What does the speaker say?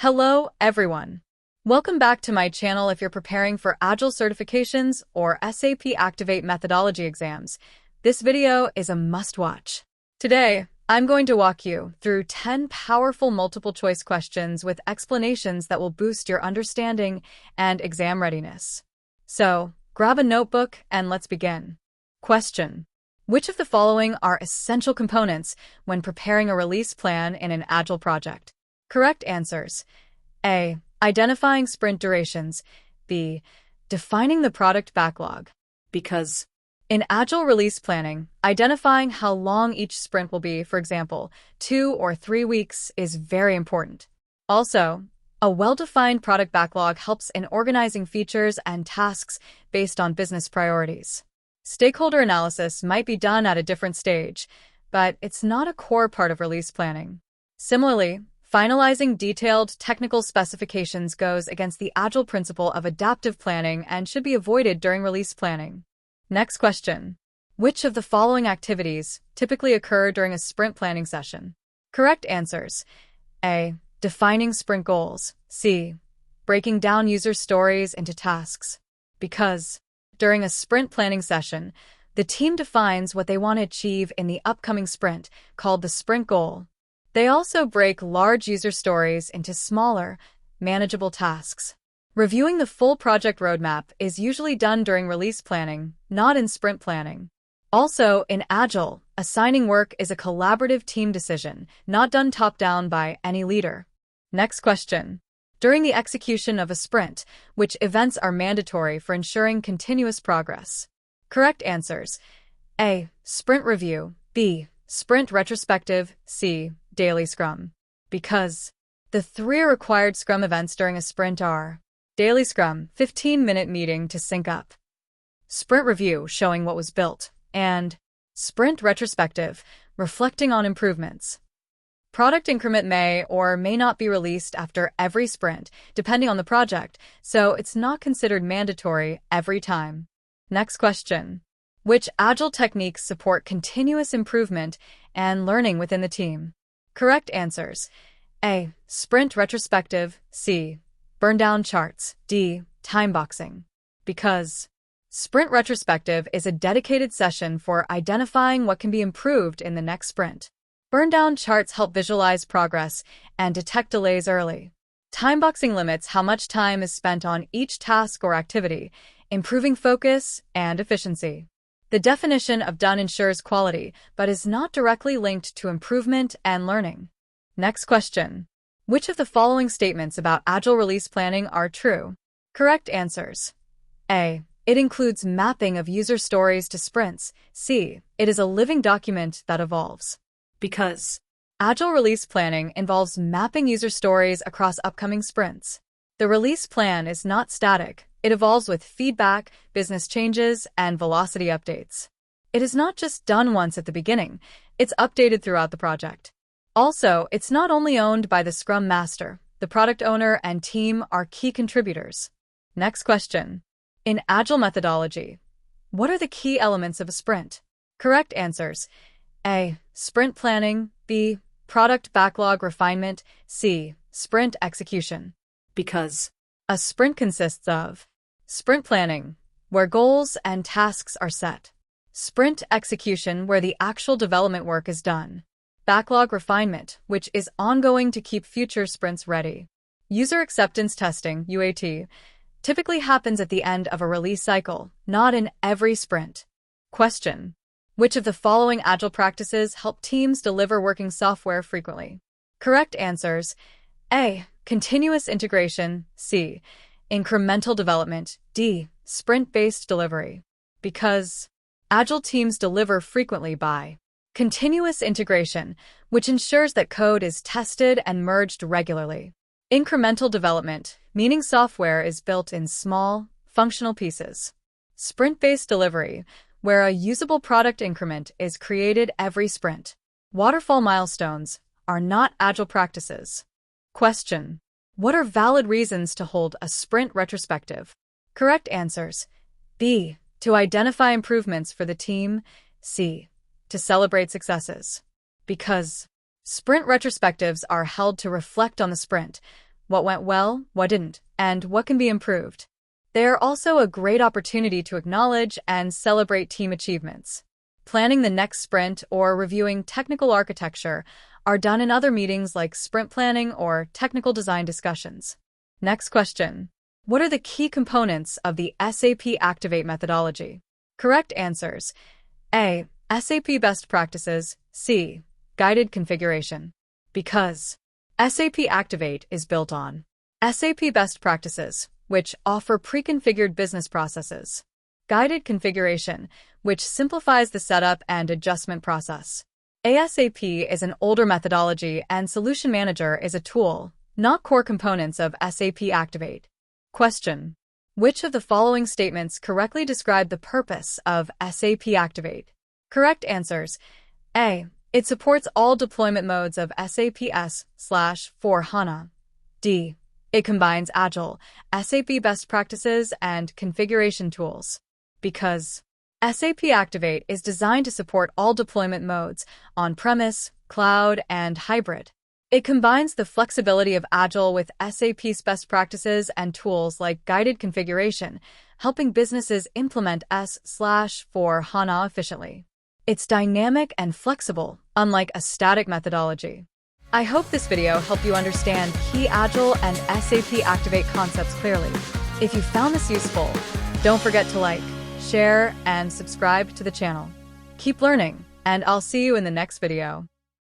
Hello, everyone. Welcome back to my channel if you're preparing for Agile certifications or SAP Activate Methodology exams. This video is a must-watch. Today, I'm going to walk you through 10 powerful multiple-choice questions with explanations that will boost your understanding and exam readiness. So, grab a notebook and let's begin. Question: which of the following are essential components when preparing a release plan in an Agile project? Correct answers: A. Identifying sprint durations. B. Defining the product backlog. Because in Agile release planning, identifying how long each sprint will be, for example, 2 or 3 weeks, is very important. Also, a well-defined product backlog helps in organizing features and tasks based on business priorities. Stakeholder analysis might be done at a different stage, but it's not a core part of release planning. Similarly, finalizing detailed technical specifications goes against the Agile principle of adaptive planning and should be avoided during release planning. Next question: which of the following activities typically occur during a sprint planning session? Correct answers: A. Defining sprint goals. C. Breaking down user stories into tasks. Because during a sprint planning session, the team defines what they want to achieve in the upcoming sprint, called the sprint goal. They also break large user stories into smaller, manageable tasks. Reviewing the full project roadmap is usually done during release planning, not in sprint planning. Also, in Agile, assigning work is a collaborative team decision, not done top-down by any leader. Next question: during the execution of a sprint, which events are mandatory for ensuring continuous progress? Correct answers: A. Sprint review. B. Sprint retrospective. C. Daily Scrum. Because the 3 required Scrum events during a sprint are: Daily Scrum, 15-minute meeting to sync up; Sprint Review, showing what was built; and Sprint Retrospective, reflecting on improvements. Product increment may or may not be released after every sprint, depending on the project, so it's not considered mandatory every time. Next question: which Agile techniques support continuous improvement and learning within the team? Correct answers: A. Sprint retrospective. C. Burn down charts. D. Time boxing. Because sprint retrospective is a dedicated session for identifying what can be improved in the next sprint. Burn down charts help visualize progress and detect delays early. Time boxing limits how much time is spent on each task or activity, improving focus and efficiency. The definition of done ensures quality, but is not directly linked to improvement and learning. Next question: which of the following statements about Agile release planning are true? Correct answers: A. It includes mapping of user stories to sprints. C. It is a living document that evolves. Because Agile release planning involves mapping user stories across upcoming sprints. The release plan is not static. It evolves with feedback, business changes, and velocity updates. It is not just done once at the beginning, it's updated throughout the project. Also, it's not only owned by the Scrum Master. The product owner and team are key contributors. Next question: in Agile methodology, what are the key elements of a sprint? Correct answers: A. Sprint planning. B. Product backlog refinement. C. Sprint execution. Because a sprint consists of sprint planning, where goals and tasks are set; sprint execution, where the actual development work is done; backlog refinement, which is ongoing to keep future sprints ready; user acceptance testing (UAT) typically happens at the end of a release cycle, not in every sprint. Question: which of the following Agile practices help teams deliver working software frequently? Correct answers: A. Continuous integration. C. Incremental development. D. Sprint-based delivery. Because Agile teams deliver frequently by continuous integration, which ensures that code is tested and merged regularly; incremental development, meaning software is built in small, functional pieces; sprint-based delivery, where a usable product increment is created every sprint. Waterfall milestones are not Agile practices. Question: what are valid reasons to hold a sprint retrospective? Correct answers: B. To identify improvements for the team. C. To celebrate successes. Because sprint retrospectives are held to reflect on the sprint, what went well, what didn't, and what can be improved. They are also a great opportunity to acknowledge and celebrate team achievements. Planning the next sprint or reviewing technical architecture are done in other meetings like sprint planning or technical design discussions. Next question. What are the key components of the SAP Activate methodology? Correct answers. A. SAP best practices. C. Guided configuration. Because SAP Activate is built on SAP best practices, which offer pre-configured business processes. Guided configuration, which simplifies the setup and adjustment process. ASAP is an older methodology and Solution Manager is a tool, not core components of SAP Activate. Question. Which of the following statements correctly describe the purpose of SAP Activate? Correct answers. A. It supports all deployment modes of SAP S/4HANA. D. It combines Agile, SAP best practices, and configuration tools. Because SAP Activate is designed to support all deployment modes, on-premise, cloud, and hybrid. It combines the flexibility of Agile with SAP's best practices and tools like guided configuration, helping businesses implement S/4HANA efficiently. It's dynamic and flexible, unlike a static methodology. I hope this video helped you understand key Agile and SAP Activate concepts clearly. If you found this useful, don't forget to like, share, and subscribe to the channel. Keep learning, and I'll see you in the next video.